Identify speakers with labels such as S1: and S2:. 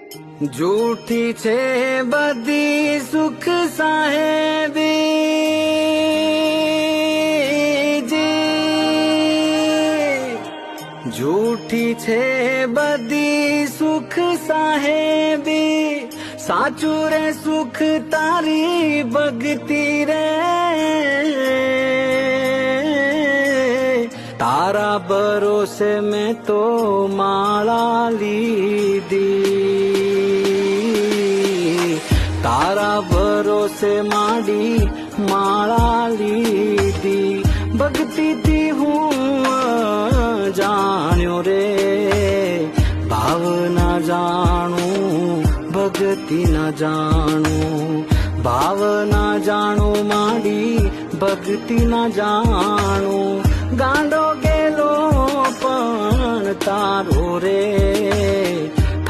S1: જૂઠી છે બધી સુખ સાહેબી, જૂઠી છે બધી સુખ સાહેબી, સાચું રે સુખ તારી ભક્તિ રે, તારા ભરોસે મેં તો માળા લીધી, તારા ભરોસે માડી માળા લીધી, ભક્તિથી હું જાણ્યો રે, ભાવના જાણું ભક્તિ ના જાણું, ભાવના જાણું માડી ભક્તિ ના જાણું, ગાંડો ગેલો પણ તારો રે,